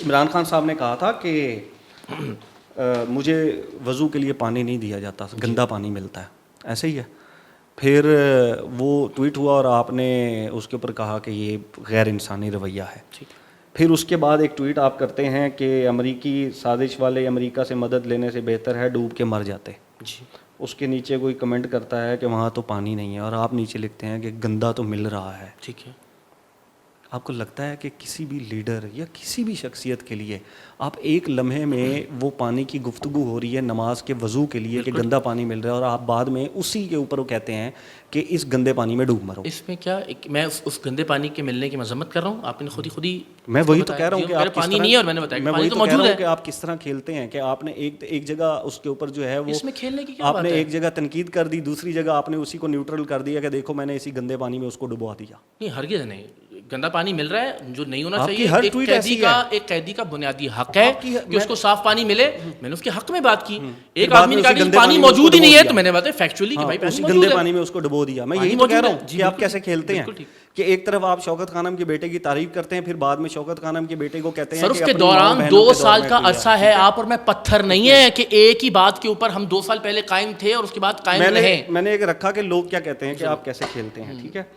عمران خان صاحب نے کہا تھا کہ مجھے وضو کے لیے پانی نہیں دیا جاتا, گندا پانی ملتا ہے, ایسے ہی ہے. پھر وہ ٹویٹ ہوا اور آپ نے اس کے اوپر کہا کہ یہ غیر انسانی رویہ ہے. پھر اس کے بعد ایک ٹویٹ آپ کرتے ہیں کہ امریکی سازش والے امریکہ سے مدد لینے سے بہتر ہے ڈوب کے مر جاتے. اس کے نیچے کوئی کمنٹ کرتا ہے کہ وہاں تو پانی نہیں ہے, اور آپ نیچے لکھتے ہیں کہ گندا تو مل رہا ہے. ٹھیک ہے, آپ کو لگتا ہے کہ کسی بھی لیڈر یا کسی بھی شخصیت کے لیے آپ ایک لمحے میں وہ پانی کی گفتگو ہو رہی ہے نماز کے وضو کے لیے کہ گندا پانی مل رہا ہے, اور آپ بعد میں اسی کے اوپر وہ کہتے ہیں کہ اس گندے پانی میں ڈوب مرو؟ اس میں کیا میں اس گندے پانی کے ملنے کی مذمت کر رہا ہوں؟ آپ نے خود ہی میں وہی تو کہہ رہا ہوں کہ آپ پانی نہیں ہے, اور میں نے بتایا کہ پانی تو موجود ہے. کہ آپ کس طرح کھیلتے ہیں کہ آپ نے ایک جگہ اس کے اوپر جو ہے وہ اس میں کھیلنے کی کیا آپ بات نے ہے؟ ایک جگہ تنقید کر دی, دوسری جگہ آپ نے اسی کو نیوٹرل کر دیا کہ دیکھو میں نے اسی گندے پانی میں اس کو ڈبوا دیا. نہیں, ہرگز نہیں. گندا پانی مل رہا ہے جو نہیں ہونا چاہیے. ہر ٹویٹ ایسی ہے. ایک قیدی کا بنیادی حق ہے کہ اس کو صاف پانی ملے. میں نے اس کے حق میں بات کی. ایک آدمی نے کہا کہ پانی موجود ہی نہیں ہے, تو میں نے بتایا فیکچولی کہ بھائی اسی گندے پانی میں اس کو ڈبو دیا. میں یہی تو کہہ رہا ہوں کہ آپ کیسے کھیلتے ہیں کہ ایک طرف آپ شوکت خانم کے بیٹے کی تعریف کرتے ہیں, پھر بعد میں شوکت خانم کے بیٹے کو کہتے ہیں سر اس کے دوران 2 سال کا عرصہ ہے. آپ اور میں پتھر نہیں ہے کہ ایک ہی بات کے اوپر ہم 2 سال پہلے قائم تھے اور اس کے بعد قائم رہے. میں نے ایک رکھا کہ لوگ کیا کہتے ہیں کہ آپ کیسے کھیلتے ہیں. ٹھیک ہے,